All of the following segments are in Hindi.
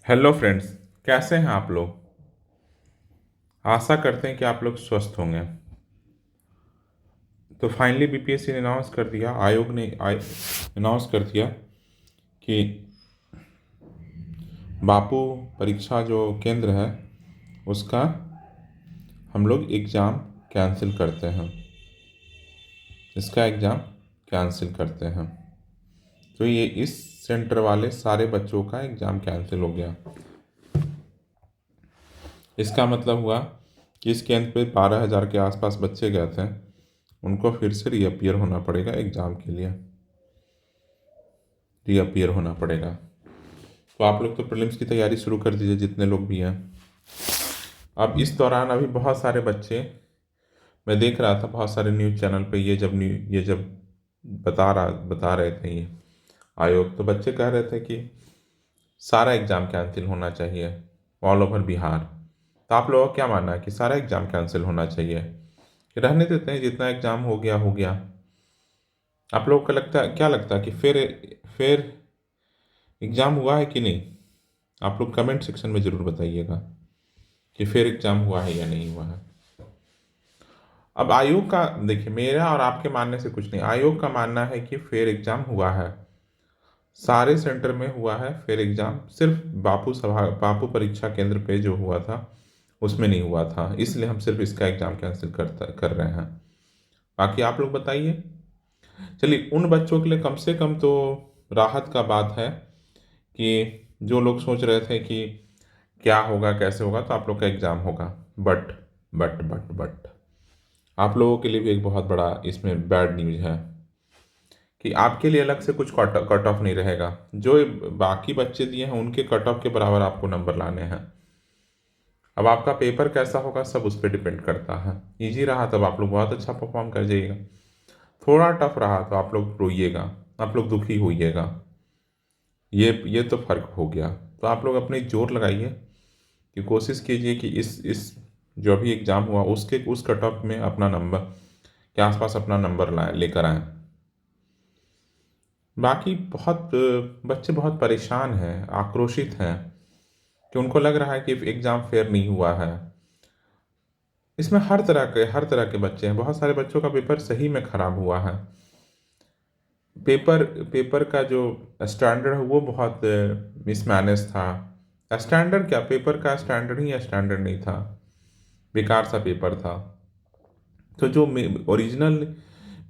Hello friends. कैसे हैं आप लोग? आशा करते हैं कि आप लोग स्वस्थ होंगे। तो फाइनली बीपीएससी ने अनाउंस कर दिया, आयोग ने अनाउंस कर दिया कि बापू परीक्षा जो केंद्र है उसका हम लोग एग्ज़ाम कैंसिल करते हैं। इसका एग्ज़ाम कैंसिल करते हैं। तो ये इस सेंटर वाले सारे बच्चों का एग्ज़ाम कैंसिल हो गया। इसका मतलब हुआ कि इस केंद्र पे 12,000 के आसपास बच्चे गए थे, उनको फिर से रीअपियर होना पड़ेगा एग्ज़ाम के लिए। रीअपियर होना पड़ेगा। तो आप लोग तो प्रीलिम्स की तैयारी शुरू कर दीजिए, जितने लोग भी हैं। अब इस दौरान अभी बहुत सारे बच्चे, मैं देख रहा था बहुत सारे न्यूज़ चैनल पे, ये जब बता रहे थे ये आयोग, तो बच्चे कह रहे थे कि सारा एग्ज़ाम कैंसिल होना चाहिए ऑल ओवर बिहार। तो आप लोगों का क्या मानना है कि सारा एग्ज़ाम कैंसिल होना चाहिए कि रहने देते हैं, जितना एग्ज़ाम हो गया हो गया? आप लोगों को क्या लगता है कि फिर एग्ज़ाम हुआ है कि नहीं? आप लोग कमेंट सेक्शन में ज़रूर बताइएगा कि फिर एग्ज़ाम हुआ है या नहीं हुआ है। अब आयोग का देखिए, मेरा और आपके मानने से कुछ नहीं, आयोग का मानना है कि फेयर एग्ज़ाम हुआ है, सारे सेंटर में हुआ है फेयर एग्ज़ाम, सिर्फ बापू परीक्षा केंद्र पे जो हुआ था उसमें नहीं हुआ था, इसलिए हम सिर्फ इसका एग्ज़ाम कैंसिल कर रहे हैं। बाकी आप लोग बताइए। चलिए, उन बच्चों के लिए कम से कम तो राहत का बात है कि जो लोग सोच रहे थे कि क्या होगा कैसे होगा, तो आप लोग का एग्ज़ाम होगा। बट बट आप लोगों के लिए भी एक बहुत बड़ा इसमें बैड न्यूज़ है कि आपके लिए अलग से कुछ कट ऑफ नहीं रहेगा। जो बाकी बच्चे दिए हैं उनके कट ऑफ के बराबर आपको नंबर लाने हैं। अब आपका पेपर कैसा होगा सब उस पर डिपेंड करता है। इजी रहा तब आप लोग बहुत अच्छा परफॉर्म कर जाइएगा, थोड़ा टफ रहा तो आप लोग रोइएगा, आप लोग दुखी होइएगा। ये तो फर्क हो गया। तो आप लोग अपने जोर लगाइए कि कोशिश कीजिए कि इस जो अभी एग्ज़ाम हुआ उसके उस कट ऑफ में अपना नंबर के आसपास अपना नंबर लाए लेकर आएँ। बाकी बच्चे बहुत परेशान हैं, आक्रोशित हैं कि उनको लग रहा है कि एग्ज़ाम फेयर नहीं हुआ है। इसमें हर तरह के बच्चे हैं, बहुत सारे बच्चों का पेपर सही में ख़राब हुआ है। पेपर पेपर का जो स्टैंडर्ड है वो बहुत मिसमैनेज था। स्टैंडर्ड क्या, पेपर का स्टैंडर्ड ही स्टैंडर्ड नहीं था, बेकार सा पेपर था। तो जो ओरिजिनल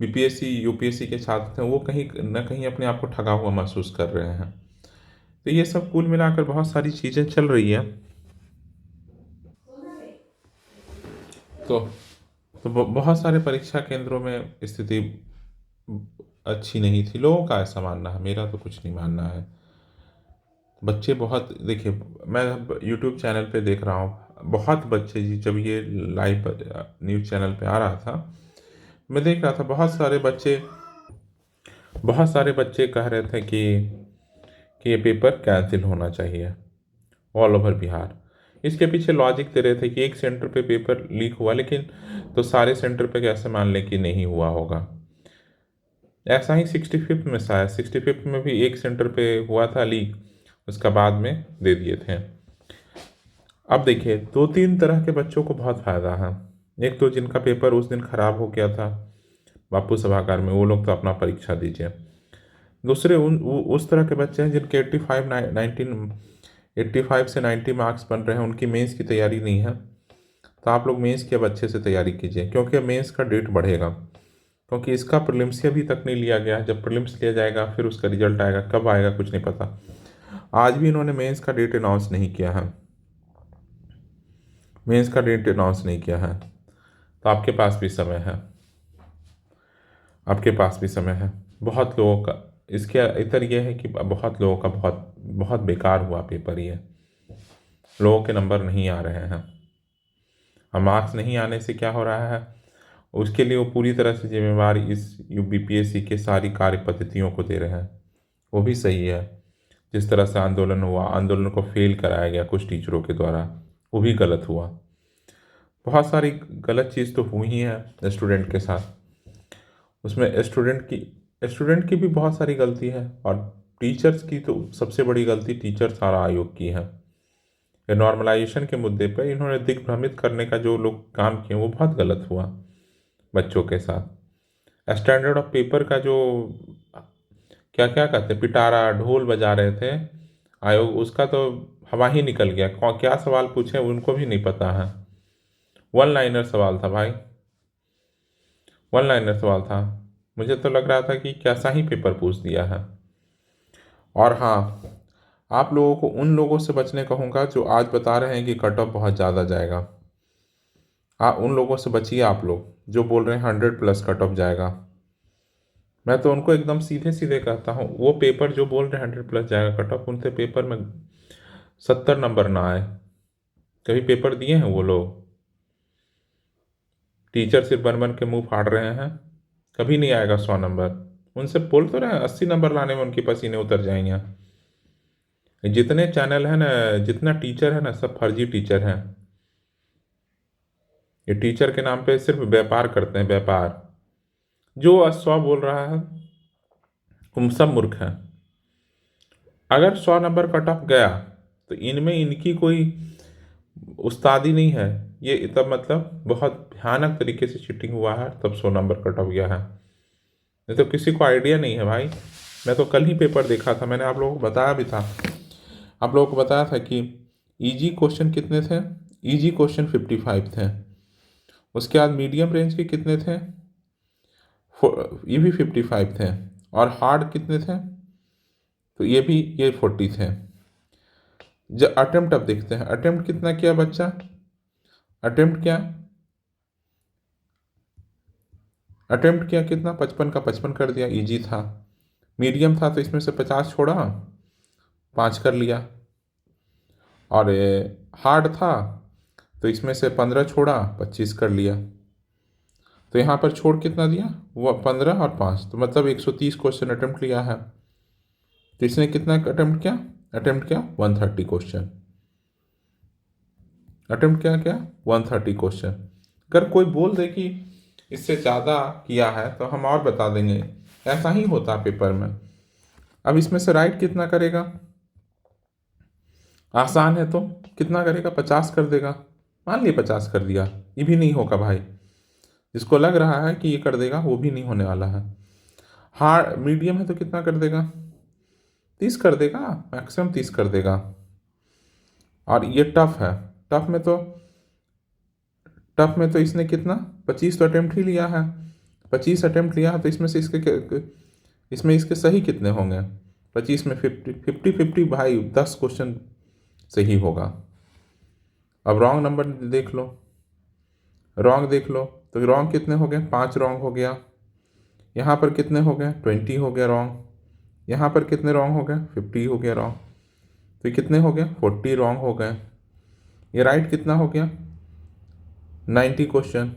बीपीएससी यूपीएससी के छात्र थे वो कहीं न कहीं अपने आप को ठगा हुआ महसूस कर रहे हैं। तो ये सब कुल मिलाकर बहुत सारी चीज़ें चल रही है। तो बहुत सारे परीक्षा केंद्रों में स्थिति अच्छी नहीं थी, लोगों का ऐसा मानना है, मेरा तो कुछ नहीं मानना है। बच्चे बहुत, देखिए मैं यूट्यूब चैनल पे देख रहा हूँ, बहुत बच्चे जी, जब ये लाइव न्यूज़ चैनल पे आ रहा था मैं देख रहा था, बहुत सारे बच्चे कह रहे थे कि ये पेपर कैंसिल होना चाहिए ऑल ओवर बिहार। इसके पीछे लॉजिक दे रहे थे कि एक सेंटर पे पेपर लीक हुआ, लेकिन तो सारे सेंटर पे कैसे मान लें कि नहीं हुआ होगा। ऐसा ही 65th में, शायद 65th में भी एक सेंटर पे हुआ था लीक, उसका बाद में दे दिए थे। अब देखिए, दो तीन तरह के बच्चों को बहुत फ़ायदा है। एक तो जिनका पेपर उस दिन ख़राब हो गया था बापू सभागार में, वो लोग तो अपना परीक्षा दीजिए। दूसरे उस तरह के बच्चे हैं जिनके 85 से 90 मार्क्स बन रहे हैं, उनकी मेंस की तैयारी नहीं है। तो आप लोग मेंस की अब अच्छे से तैयारी कीजिए, क्योंकि अब मेंस का डेट बढ़ेगा। क्योंकि इसका प्रीलिम्स अभी तक नहीं लिया गया है, जब प्रीलिम्स लिया जाएगा फिर उसका रिजल्ट आएगा, कब आएगा कुछ नहीं पता। आज भी इन्होंने मेंस का डेट अनाउंस नहीं किया है, मेंस का डेट अनाउंस नहीं किया है। तो आपके पास भी समय है, आपके पास भी समय है। बहुत लोगों का इसके इतर यह है कि बहुत लोगों का बहुत बहुत बेकार हुआ पेपर ये, लोगों के नंबर नहीं आ रहे हैं। और मार्क्स नहीं आने से क्या हो रहा है, उसके लिए वो पूरी तरह से जिम्मेवार इस यूबीपीएससी के सारी कार्य पद्धतियों को दे रहे हैं। वो भी सही है, जिस तरह से आंदोलन हुआ, आंदोलन को फेल कराया गया कुछ टीचरों के द्वारा, वो भी गलत हुआ। बहुत सारी गलत चीज़ तो हुई ही है स्टूडेंट के साथ। उसमें स्टूडेंट की भी बहुत सारी गलती है, और टीचर्स की तो सबसे बड़ी गलती टीचर्स और आयोग की है। नॉर्मलाइजेशन के मुद्दे पर इन्होंने दिग्भ्रमित करने का जो लोग काम किए वो बहुत गलत हुआ बच्चों के साथ। स्टैंडर्ड ऑफ पेपर का जो क्या क्या कहते हैं, पिटारा ढोल बजा रहे थे आयोग, उसका तो हवा ही निकल गया। क्या सवाल पूछे उनको भी नहीं पता है। वन लाइनर सवाल था भाई, वन लाइनर सवाल था। मुझे तो लग रहा था कि कैसा ही पेपर पूछ दिया है। और हाँ, आप लोगों को उन लोगों से बचने कहूँगा जो आज बता रहे हैं कि कट ऑफ बहुत ज़्यादा जाएगा। उन लोगों से बचिए, आप लोग जो बोल रहे हैं 100+ कट ऑफ जाएगा। मैं तो उनको एकदम सीधे सीधे कहता हूँ, वो पेपर जो बोल रहे हैं 100+ जाएगा कट ऑफ, उनसे पेपर में 70 नंबर ना आए। कभी पेपर दिए हैं वो लोग? टीचर सिर्फ बन बन के मुंह फाड़ रहे हैं। कभी नहीं आएगा 100 नंबर। उनसे बोल तो रहे हैं 80 नंबर लाने में उनके पसीने उतर जाएंगे। जितने चैनल हैं ना, जितना टीचर है ना, सब फर्जी टीचर हैं। ये टीचर के नाम पे सिर्फ व्यापार करते हैं, व्यापार। जो 100 बोल रहा है तुम सब मूर्ख हैं। अगर 100 नंबर कट ऑफ गया तो इनमें इनकी कोई उस्तादी नहीं है, ये तब मतलब बहुत भयानक तरीके से चीटिंग हुआ है, तब 100 नंबर कट ऑफ गया है। नहीं तो किसी को आइडिया नहीं है भाई। मैं तो कल ही पेपर देखा था, मैंने आप लोगों को बताया भी था। आप लोगों को बताया था कि इजी क्वेश्चन कितने थे? इजी क्वेश्चन 55 थे। उसके बाद मीडियम रेंज के कितने थे? ये भी 55 थे। और हार्ड कितने थे? तो ये 40 थे। जब अटेम्प्ट अब देखते हैं, अटेम्प्ट कितना किया बच्चा? अटेम्प्ट किया कितना? 55 का 55 कर दिया, इजी था। मीडियम था तो इसमें से 50 छोड़ा, 5 कर लिया। और हार्ड था तो इसमें से 15 छोड़ा, 25 कर लिया। तो यहाँ पर छोड़ कितना दिया? वो 15 और 5, तो मतलब 130 क्वेश्चन अटेम्प्ट लिया है। तो इसने कितना अटेम्प्ट किया? 130 क्वेश्चन अटेम्प्ट क्या 130 क्वेश्चन। अगर कोई बोल दे कि इससे ज़्यादा किया है तो हम और बता देंगे। ऐसा ही होता पेपर में। अब इसमें से राइट कितना करेगा? आसान है तो कितना करेगा? 50 कर देगा। मान लिए 50 कर दिया, ये भी नहीं होगा भाई। जिसको लग रहा है कि ये कर देगा वो भी नहीं होने वाला है। हार्ड मीडियम है तो कितना कर देगा? 30 कर देगा, मैक्सिमम 30 कर देगा। और ये टफ है, टफ में तो इसने कितना 25 तो अटेम्प्ट ही लिया है। 25 अटेम्प्ट लिया है तो इसमें इसके सही कितने होंगे? 25 में 50 भाई 10 क्वेश्चन सही होगा। अब रॉन्ग नंबर देख लो, तो रॉन्ग कितने हो गए? 5 रॉन्ग हो गया। यहाँ पर कितने हो गए? 20 हो गया रॉन्ग। यहाँ पर कितने रॉन्ग हो गए? 50 हो गया रॉन्ग। तो ये कितने हो गए? 40 रॉन्ग हो गए। ये राइट कितना हो गया? 90 क्वेश्चन।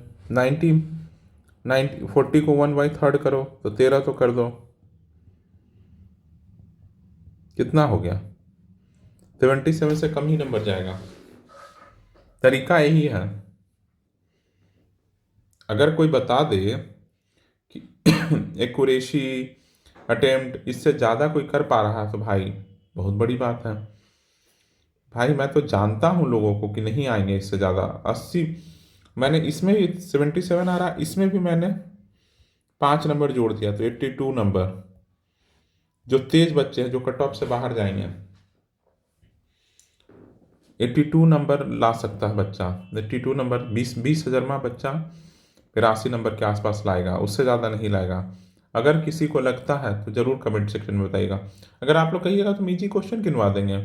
40 को 1/3 करो तो 13 तो कर दो, कितना हो गया? 77 से कम ही नंबर जाएगा। तरीका यही है। अगर कोई बता दे कि एक्यूरेसी अटेम्प्ट इससे ज़्यादा कोई कर पा रहा है तो भाई बहुत बड़ी बात है। भाई मैं तो जानता हूँ लोगों को कि नहीं आएंगे इससे ज़्यादा। 80 मैंने इसमें भी 77 आ रहा, इसमें भी मैंने 5 नंबर जोड़ दिया तो 82 नंबर। जो तेज बच्चे हैं जो कट ऑफ से बाहर जाएंगे, 82 नंबर ला सकता है बच्चा। 82 नंबर 20 हज़ारमा बच्चा 83 नंबर के आसपास लाएगा, उससे ज़्यादा नहीं लाएगा। अगर किसी को लगता है तो ज़रूर कमेंट सेक्शन में बताइएगा। अगर आप लोग कहिएगा तो हम ईजी क्वेश्चन गिनवा देंगे,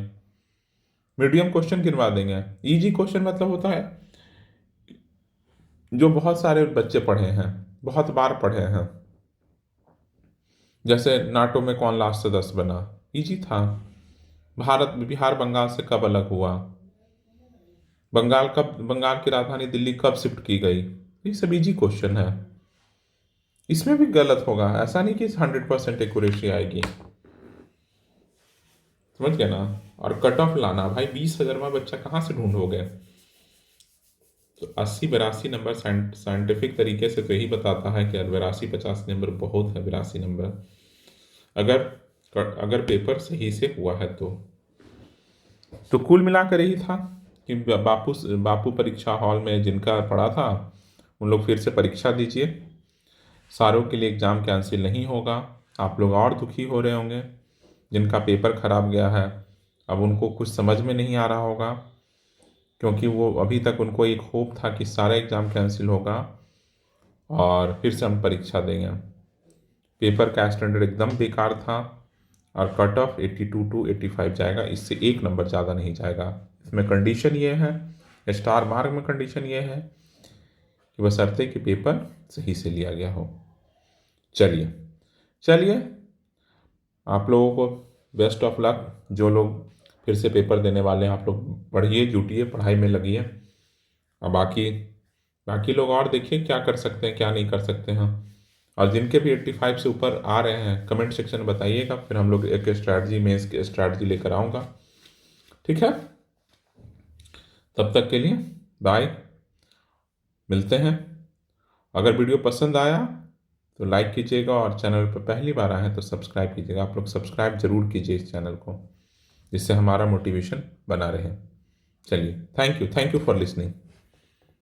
मीडियम क्वेश्चन गिनवा देंगे। ईजी क्वेश्चन मतलब होता है जो बहुत सारे बच्चे पढ़े हैं, बहुत बार पढ़े हैं। जैसे नाटो में कौन लास्ट से 10 बना, इजी था। बिहार बंगाल से कब अलग हुआ, बंगाल की राजधानी दिल्ली कब शिफ्ट की गई, ये सब इजी क्वेश्चन है। इसमें भी गलत होगा, ऐसा नहीं कि 100% एक्यूरेसी आएगी, समझ गए ना। और कट ऑफ लाना भाई 20 हज़ारमा बच्चा कहाँ से ढूंढोगे? तो 80-82 नंबर साइंटिफिक तरीके से तो यही बताता है कि 82-85 नंबर बहुत है। 82 नंबर अगर पेपर सही से हुआ है तो कुल मिलाकर यही था। कि बापू परीक्षा हॉल में जिनका पड़ा था उन लोग फिर से परीक्षा दीजिए। सारों के लिए एग्ज़ाम कैंसिल नहीं होगा। आप लोग और दुखी हो रहे होंगे जिनका पेपर ख़राब गया है, अब उनको कुछ समझ में नहीं आ रहा होगा, क्योंकि वो अभी तक उनको एक होप था कि सारा एग्ज़ाम कैंसिल होगा और फिर से हम परीक्षा देंगे। पेपर का स्टैंडर्ड एकदम बेकार था और कट ऑफ 82 to 85 जाएगा, इससे 1 नंबर ज़्यादा नहीं जाएगा। इसमें कंडीशन ये है, स्टार मार्क में कंडीशन ये है कि बशर्ते कि पेपर सही से लिया गया हो। चलिए आप लोगों को बेस्ट ऑफ लक। जो लोग फिर से पेपर देने वाले हैं, आप लोग पढ़िए, जुटिए, पढ़ाई में लगिए। और बाकी लोग और देखिए क्या कर सकते हैं, क्या नहीं कर सकते हैं। और जिनके भी 85 से ऊपर आ रहे हैं कमेंट सेक्शन में बताइएगा, फिर हम लोग एक स्ट्रैटेजी मेंस की स्ट्रैटेजी लेकर आऊँगा। ठीक है, तब तक के लिए बाय, मिलते हैं। अगर वीडियो पसंद आया तो लाइक कीजिएगा और चैनल पर पहली बार आए हैं तो सब्सक्राइब कीजिएगा। आप लोग सब्सक्राइब जरूर कीजिए इस चैनल को, जिससे हमारा मोटिवेशन बना रहे। चलिए, थैंक यू फॉर लिसनिंग।